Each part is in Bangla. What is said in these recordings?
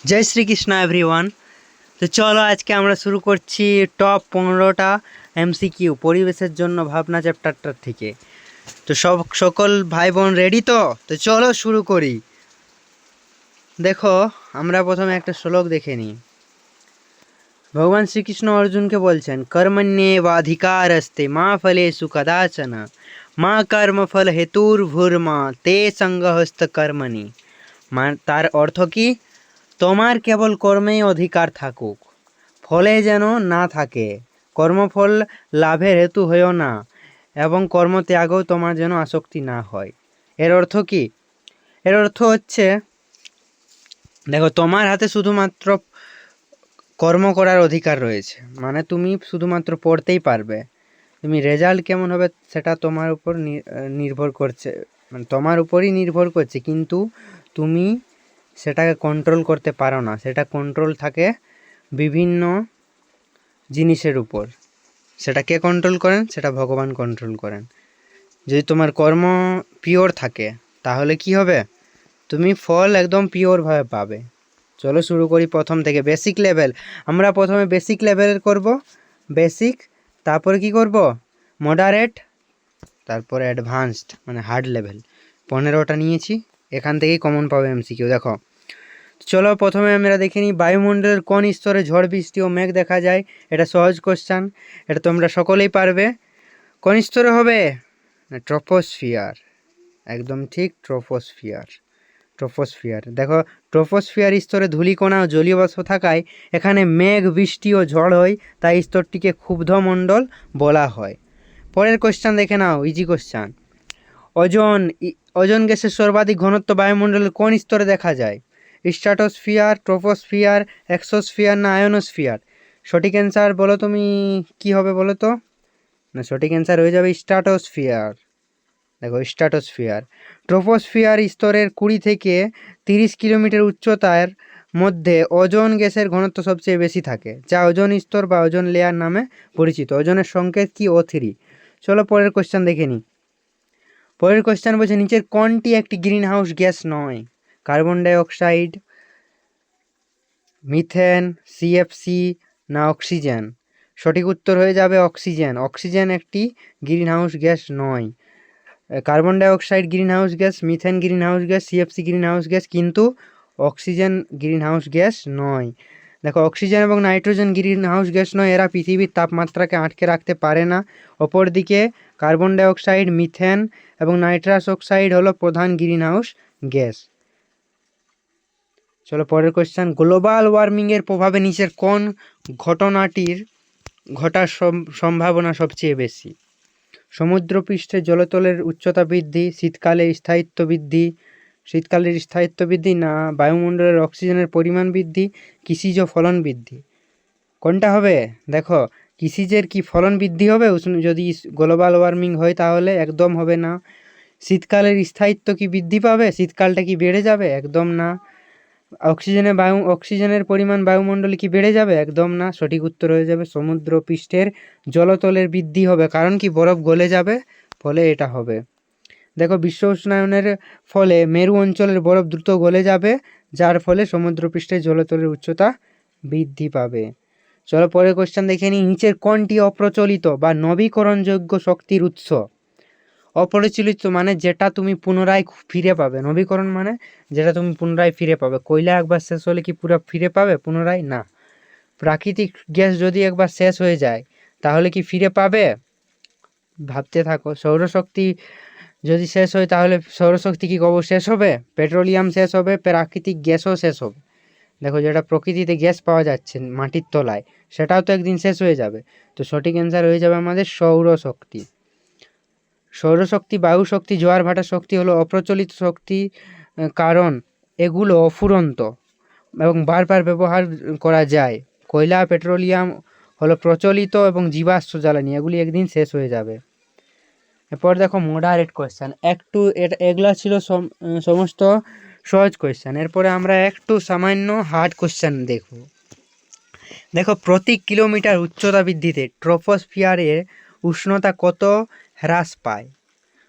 জয় শ্রীকৃষ্ণ এভরিওয়ান। তো চলো আজকে আমরা শুরু করছি টপ 15টা এমসিকিউ পরিবেশের জন্য ভাবনা চ্যাপ্টারটার থেকে। তো সকল ভাই বোন রেডি? তো চলো শুরু করি। দেখো, আমরা প্রথমে একটা শ্লোক দেখে নিই। ভগবান শ্রীকৃষ্ণ অর্জুনকে বলছেন, কর্মণ্যেবাধিকারস্তে মা ফলেষু কদাচন মা কর্মফল হেতুর্ভুর্মা তে সঙ্গহস্ত কর্মণি। তার অর্থ কি? তোমার কেবল কর্মেই অধিকার থাকুক, ফলে যেন না থাকে। কর্মফল লাভের হেতু হয়েও না, এবং কর্মত্যাগও তোমার যেন আসক্তি না হয়। এর অর্থ কি? এর অর্থ হচ্ছে, দেখো, তোমার হাতে শুধুমাত্র কর্ম করার অধিকার রয়েছে, মানে তুমি শুধুমাত্র পড়তেই পারবে। তুমি রেজাল্ট কেমন হবে সেটা তোমার উপর নির্ভর করছে, মানে তোমার উপরই নির্ভর করছে, কিন্তু তুমি সেটাকে কন্ট্রোল করতে পারো না। সেটা কন্ট্রোল থাকে বিভিন্ন জিনিসের উপর। সেটা কে কন্ট্রোল করেন? সেটা ভগবান কন্ট্রোল করেন। যদি তোমার কর্ম পিওর থাকে তাহলে কি হবে? তুমি ফল একদম পিওরভাবে পাবে। চলো শুরু করি প্রথম থেকে, বেসিক লেভেল। আমরা প্রথমে বেসিক লেভেলের করব, বেসিক, তারপরে কি করব? মডারেট, তারপরে অ্যাডভান্সড, মানে হার্ড লেভেল। 15টা নিয়েছি, এখান থেকেই কমন পাবে এমসিকিউ। দেখো, চলো প্রথমে আমরা দেখে নিই, বায়ুমণ্ডলের কোন স্তরে ঝড় বৃষ্টি ও মেঘ দেখা যায়। এটা সহজ কোশ্চান, এটা তোমরা সকলেই পারবে। কোন স্তরে হবে? ট্রপোস্ফিয়ার, একদম ঠিক, ট্রপোস্ফিয়ার। ট্রপোস্ফিয়ার, দেখো, ট্রপোস্ফিয়ার স্তরে ধূলিকণা ও জলীয় বাষ্প থাকায় এখানে মেঘ, বৃষ্টি ও ঝড় হয়, তাই স্তরটিকে ক্ষুব্ধ মণ্ডল বলা হয়। পরের কোশ্চান দেখে নাও, ইজি কোশ্চান। ওজোন গ্যাসের সর্বাধিক ঘনত্ব বায়ুমণ্ডলের কোন স্তরে দেখা যায়? স্ট্র্যাটোস্ফিয়ার, ট্রপোস্ফিয়ার, এক্সোস্ফিয়ার না আয়োনোস্ফিয়ার? সঠিক অ্যান্সার বলো তুমি, কি হবে বলো তো? না, সঠিক অ্যান্সার হয়ে যাবে স্ট্র্যাটোস্ফিয়ার। দেখো, স্ট্র্যাটোস্ফিয়ার। ট্রপোস্ফিয়ার স্তরের 20 থেকে 30 কিলোমিটার উচ্চতার মধ্যে ওজোন গ্যাসের ঘনত্ব সবচেয়ে বেশি থাকে, যা ওজোন স্তর বা ওজোন লেয়ার নামে পরিচিত। ওজনের সংকেত কি? O3। চলো পরের কোশ্চেন দেখে নিই। পরের কোশ্চেন বলছে, নিচের কোনটি একটি গ্রিন হাউস গ্যাস নয়? কার্বন ডাইঅক্সাইড, মিথেন, সিএফসি না অক্সিজেন? সঠিক উত্তর হয়ে যাবে অক্সিজেন। অক্সিজেন একটি গ্রিন হাউস গ্যাস নয়। Carbon dioxide green house gas, methane green house gas, CFC green house gas, কিন্তু অক্সিজেন গ্রিন হাউস গ্যাস নয়। দেখো, অক্সিজেন এবং নাইট্রোজেন গ্রিন হাউস গ্যাস নয়, এরা পৃথিবীর তাপমাত্রাকে আটকে রাখতে পারে না। অপরদিকে কার্বন ডাইঅক্সাইড, মিথেন এবং নাইট্রাস অক্সাইড হলো প্রধান গ্রিন হাউস গ্যাস। চলো পরের কোশ্চেন, গ্লোবাল ওয়ার্মিংয়ের প্রভাবে নিচের কোন ঘটনাটির ঘটার সম্ভাবনা সবচেয়ে বেশি? সমুদ্রপৃষ্ঠে জলতলের উচ্চতা বৃদ্ধি, শীতকালের স্থায়িত্ব বৃদ্ধি না বায়ুমণ্ডলের অক্সিজেনের পরিমাণ বৃদ্ধি, কৃষিজ ফলন বৃদ্ধি? কোনটা হবে? দেখো, কৃষিজের কি ফলন বৃদ্ধি হবে যদি গ্লোবাল ওয়ার্মিং হয়? তাহলে একদম হবে না। শীতকালের স্থায়িত্ব কি বৃদ্ধি পাবে? শীতকালটা কি বেড়ে যাবে? একদম না। অক্সিজেনের পরিমাণ বায়ুমণ্ডলে কি বেড়ে যাবে? একদম না। সঠিক উত্তর হয়ে যাবে সমুদ্র পৃষ্ঠের জলতলের বৃদ্ধি হবে, কারণ কি বরফ গলে যাবে, ফলে এটা হবে। দেখো, বিশ্ব উষ্ণায়নের ফলে মেরু অঞ্চলের বরফ দ্রুত গলে যাবে, যার ফলে সমুদ্রপৃষ্ঠের জলতলের উচ্চতা বৃদ্ধি পাবে। চলো পরের কোশ্চেন দেখে নিই, নিচের কোনটি অপ্রচলিত বা নবীকরণযোগ্য শক্তির উৎস? অপরিচালিত মানে যেটা তুমি পুনরায় ফিরে পাবে, নবীকরণ মানে যেটা তুমি পুনরায় ফিরে পাবে। কয়লা একবার শেষ হলে কি পুরো ফিরে পাবে পুনরায়? না। প্রাকৃতিক গ্যাস যদি একবার শেষ হয়ে যায় তাহলে কি ফিরে পাবে? ভাবতে থাকো। সৌরশক্তি যদি শেষ হয় তাহলে সৌরশক্তি কি কবে শেষ হবে? পেট্রোলিয়াম শেষ হবে, প্রাকৃতিক গ্যাসও শেষ হবে। দেখো, যেটা প্রকৃতিতে গ্যাস পাওয়া যাচ্ছে মাটির তলায়, সেটাও তো একদিন শেষ হয়ে যাবে। তো সঠিক অ্যান্সার হয়ে যাবে আমাদের সৌরশক্তি। সৌরশক্তি, বায়ু শক্তি, জোয়ার ভাটা শক্তি হলো অপ্রচলিত শক্তি, কারণ এগুলো অফুরন্ত এবং বারবার ব্যবহার করা যায়। কয়লা, পেট্রোলিয়াম হলো প্রচলিত এবং জীবাশ্ম জ্বালানি, এগুলি একদিন শেষ হয়ে যাবে। এরপর দেখো, মডারেট কোয়েশ্চেন। এগুলা ছিল সমস্ত সহজ কোয়েশ্চেন। এরপরে আমরা একটু সামান্য হার্ড কোয়েশ্চেন দেখব। দেখো, প্রতি কিলোমিটার উচ্চতা বৃদ্ধিতে ট্রপোস্ফিয়ারের উষ্ণতা কত হ্রাস পায়?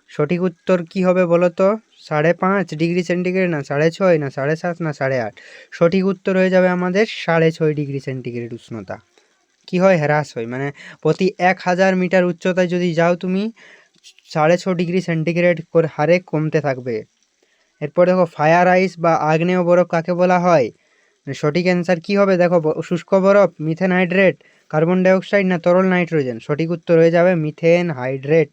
সঠিক উত্তর কি হবে বলো তো? 5.5 ডিগ্রি সেন্টিগ্রেড, না 6.5, না 7.5, না 8.5? সঠিক উত্তর হয়ে যাবে আমাদের 6.5 ডিগ্রি সেন্টিগ্রেড উষ্ণতা কি হয়, হ্রাস হয়। মানে প্রতি 1000 মিটার উচ্চতায় যদি যাও তুমি 6.5 ডিগ্রি সেন্টিগ্রেড হারে কমতে থাকবে। এরপর দেখো ফায়ার আইস বা আগ্নেয় বরফ কাকে বলা হয়? সঠিক অ্যান্সার কি হবে দেখো, শুষ্ক বরফ, মিথেন হাইড্রেট, কার্বন ডাইঅক্সাইড, না তরল নাইট্রোজেন? সঠিক উত্তর হয়ে যাবে মিথেন হাইড্রেট।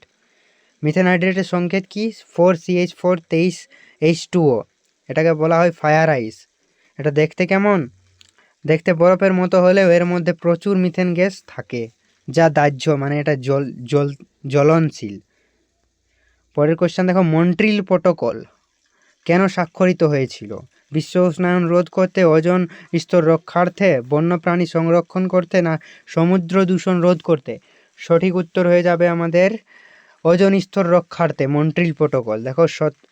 মিথেন হাইড্রেটের সংকেত কি? 4CH4 23H2O। এটাকে বলা হয় ফায়ার আইস। এটা দেখতে কেমন? দেখতে বরফের মতো হলেও এর মধ্যে প্রচুর মিথেন গ্যাস থাকে, যা দাহ্য, মানে এটা জ্বলনশীল। পরের কোশ্চেন দেখো, মন্ট্রিল প্রোটোকল কেন স্বাক্ষরিত হয়েছিল? বিশ্ব উষ্ণায়ন রোধ করতে, ওজোন স্তর রক্ষার্থে, বন্যপ্রাণী সংরক্ষণ করতে, না সমুদ্র দূষণ রোধ করতে? সঠিক উত্তর হয়ে যাবে আমাদের ওজোন স্তর রক্ষার্থে, মন্ট্রিল প্রোটোকল। দেখো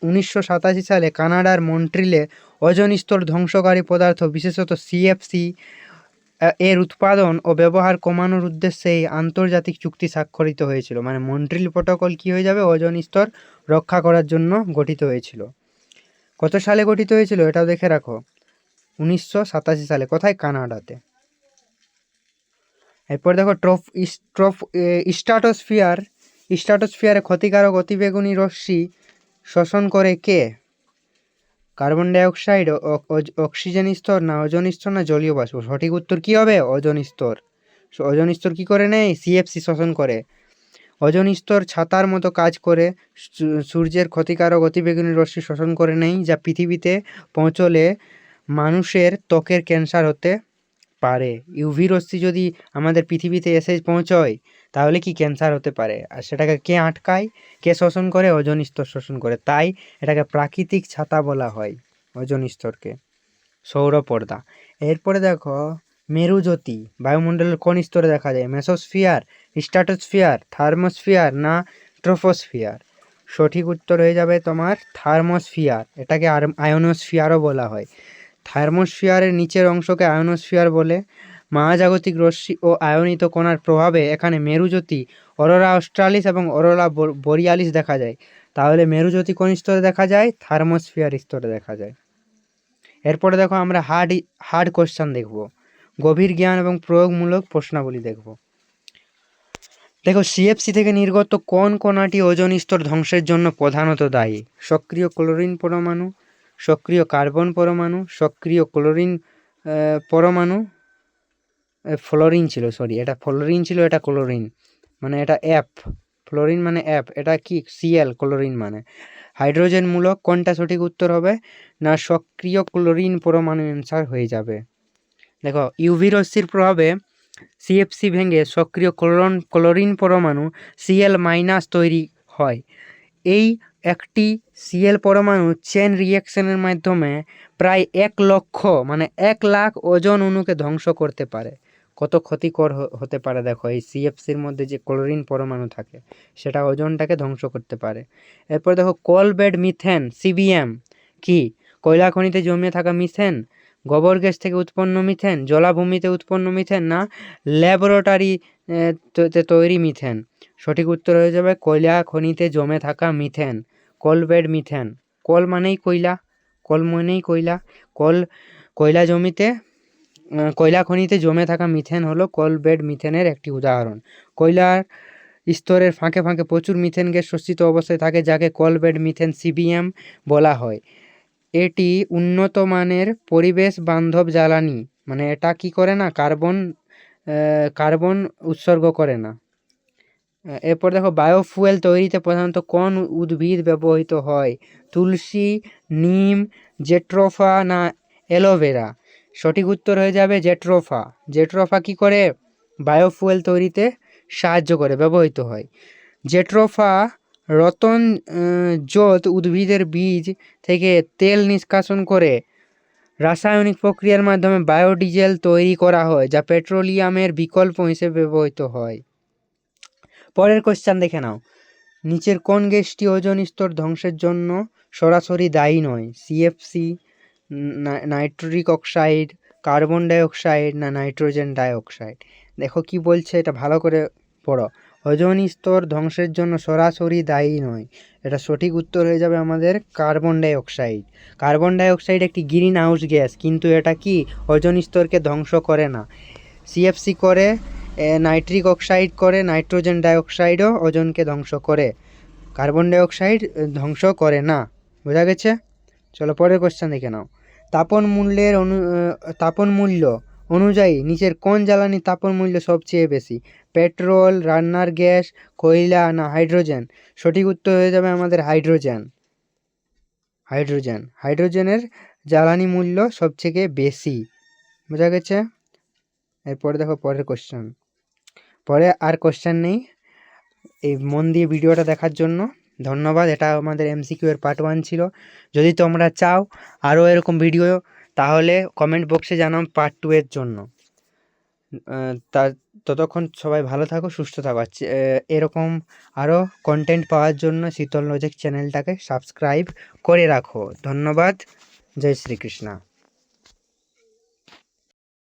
1987 সালে কানাডার মন্ট্রিলে ওজোন স্তর ধ্বংসকারী পদার্থ বিশেষত সিএফসি এর উৎপাদন ও ব্যবহার কমানোর উদ্দেশ্যে এই আন্তর্জাতিক চুক্তি স্বাক্ষরিত হয়েছিল। মানে মন্ট্রিল প্রোটোকল কি হয়ে যাবে, ওজোন স্তর রক্ষা করার জন্য গঠিত হয়েছিল। কত সালে গঠিত হয়েছিল এটাও দেখে রাখো, 1987 সালে। কোথায়? কানাডাতে। এরপর দেখো স্ট্রাটোস্ফিয়ারে ক্ষতিকারক অতিবেগুনি রশ্মি শোষণ করে কে? কার্বন ডাইঅক্সাইড, অক্সিজেন স্তর, না ওজোন স্তর, না জলীয় বাষ্প? সঠিক উত্তর কি হবে? ওজোন স্তর। ওজোন স্তর কি করে নেয়? সিএফসি শোষণ করে। ওজোন স্তর ছাতার মতো কাজ করে, সূর্যের ক্ষতিকারক অতিবেগুনি রশ্মি শোষণ করে নেয়, যা পৃথিবীতে পৌঁছলে মানুষের ত্বকের ক্যান্সার হতে পারে। ইউভি রশ্মি যদি আমাদের পৃথিবীতে এসে পৌঁছয় তাহলে কি ক্যান্সার হতে পারে। আর সেটাকে কে আটকায়, কে শোষণ করে? ওজোন স্তর শোষণ করে। তাই এটাকে প্রাকৃতিক ছাতা বলা হয়, ওজোন স্তরকে, সৌরপর্দা। এরপরে দেখো মেরুজ্যোতি বায়ুমণ্ডলের কোন স্তরে দেখা যায়? মেসোস্ফিয়ার, স্ট্রাটোস্ফিয়ার, থার্মোস্ফিয়ার, না ট্রোপোস্ফিয়ার? সঠিক উত্তর হয়ে যাবে তোমার থার্মোস্ফিয়ার। এটাকে আয়োনোস্ফিয়ারও বলা হয়। থার্মোস্ফিয়ারের নিচের অংশকে আয়োনোস্ফিয়ার বলে। মহাজাগতিক রশ্মি ও আয়নিত কণার প্রভাবে এখানে মেরুজ্যোতি, অরোরা অস্ট্রালিস এবং অরোরা বরিয়ালিস দেখা যায়। তাহলে মেরুজ্যোতি কোন স্তরে দেখা যায়? থার্মোস্ফিয়ার স্তরে দেখা যায়। এরপরে দেখো আমরা হার্ড কোশ্চেন দেখব, গভীর জ্ঞান এবং প্রয়োগমূলক প্রশ্নাবলী দেখব। দেখো সিএফসি থেকে নির্গত কোন কণাটি ওজোন স্তর ধ্বংসের জন্য প্রধানত দায়ী? সক্রিয় ক্লোরিন পরমাণু, সক্রিয় কার্বন পরমাণু, সক্রিয় ক্লোরিন পরমাণু, ফ্লোরিন ছিল, সরি এটা ফ্লোরিন ছিল, এটা ক্লোরিন, মানে এটা অ্যাপ, ফ্লোরিন মানে অ্যাপ, এটা কি সিএল, ক্লোরিন মানে। হাইড্রোজেন মূলক কোনটা সঠিক উত্তর হবে? না সক্রিয় ক্লোরিন পরমাণু অ্যান্সার হয়ে যাবে। দেখো ইউভি রশ্মির প্রভাবে সিএফসি ভেঙে সক্রিয় ক্লোরিন পরমাণু সিএল মাইনাস তৈরি হয়। এই একটি সিএল পরমাণু চেন রিঅ্যাকশনের মাধ্যমে প্রায় 1 লক্ষ, মানে 1 লাখ ওজোন অণুকে ধ্বংস করতে পারে। কত ক্ষতিকর হতে পারে দেখো, এই সিএফসির মধ্যে যে ক্লোরিন পরমাণু থাকে সেটা ওজোনটাকে ধ্বংস করতে পারে। এরপর দেখো কোল বেড মিথেন, সিবিএম কি? কয়লা খনিতে জমে থাকা মিথেন, গোবর গ্যাস থেকে উৎপন্ন মিথেন, জলাভূমিতে উৎপন্ন মিথেন, না ল্যাবরেটরিতে তৈরি মিথেন? সঠিক উত্তর হয়ে যাবে কয়লা খনিতে জমে থাকা মিথেন, কোলবেড মিথেন। কোল মানেই কয়লা, কোল মানেই কয়লা, কয়লা জমিতে, কয়লা খনিতে জমে থাকা মিথেন হলো কোলবেড মিথেনের একটি উদাহরণ। কয়লার স্তরের ফাঁকে ফাঁকে প্রচুর মিথেন গ্যাস শোষিত অবস্থায় থাকে, যাকে কোলবেড মিথেন সিবিএম বলা হয়। এটি উন্নত মানের পরিবেশ বান্ধব জ্বালানি, মানে এটা কি করে না, কার্বন উৎসর্গ করে না। এরপর দেখো বায়োফুয়েল তৈরিতে প্রধানত কোন উদ্ভিদ ব্যবহৃত হয়? তুলসী, নিম, জেট্রোফা, না অ্যালোভেরা? সঠিক উত্তর হয়ে যাবে জেট্রোফা। জেট্রোফা কি করে? বায়োফুয়েল তৈরিতে সাহায্য করে, ব্যবহৃত হয়। জেট্রোফা রতন জোত উদ্ভিদের বীজ থেকে তেল নিষ্কাশন করে রাসায়নিক প্রক্রিয়ার মাধ্যমে বায়োডিজেল তৈরি করা হয়, যা পেট্রোলিয়ামের বিকল্প হিসেবে ব্যবহৃত হয়। পরের কোশ্চেন দেখে নাও, নিচের কোন গ্যাসটি ওজোন স্তর ধ্বংসের জন্য সরাসরি দায়ী নয়? CFC, nitric oxide, carbon dioxide, না নাইট্রোজেন ডাইঅক্সাইড? দেখো কি বলছে, এটা ভালো করে পড়ো। ওজোন স্তর ধ্বংসের জন্য সরাসরি দায়ী নয়। এটা সঠিক উত্তর হয়ে যাবে আমাদের carbon die oxide. Carbon die oxide একটি গ্রিন হাউস গ্যাস, কিন্তু এটা কি ওজোন স্তরকে ধ্বংস করে না। সিএফসি করে, নাইট্রিক অক্সাইড করে, নাইট্রোজেন ডাইঅক্সাইডও ওজোনকে ধ্বংস করে, কার্বন ডাই অক্সাইড ধ্বংস করে না। বোঝা গেছে? চলো পরের কোশ্চেন দেখে নাও। তাপন মূল্য অনুযায়ী নিচের কোন জ্বালানি তাপন মূল্য সবচেয়ে বেশি? পেট্রোল, রান্নার গ্যাস, কয়লা না হাইড্রোজেন? সঠিক উত্তর হয়ে যাবে আমাদের হাইড্রোজেন। হাইড্রোজেনের জ্বালানি মূল্য সবথেকে বেশি। বোঝা গেছে? এরপরে দেখো পরের কোশ্চেন। পরে আর কোশ্চেন নেই। এই মন দিয়ে ভিডিওটা দেখার জন্য ধন্যবাদ। এটা আমাদের এমসিকিউ এর পার্ট 1 ছিল। যদি তোমরা চাও আরও এরকম ভিডিও, তাহলে কমেন্ট বক্সে জানাও পার্ট 2 এর জন্য। ততক্ষণ সবাই ভালো থাকো, সুস্থ থাকো। এরকম আরও কন্টেন্ট পাওয়ার জন্য শীতল লজিক চ্যানেলটাকে সাবস্ক্রাইব করে রাখো। ধন্যবাদ। জয় শ্রীকৃষ্ণ।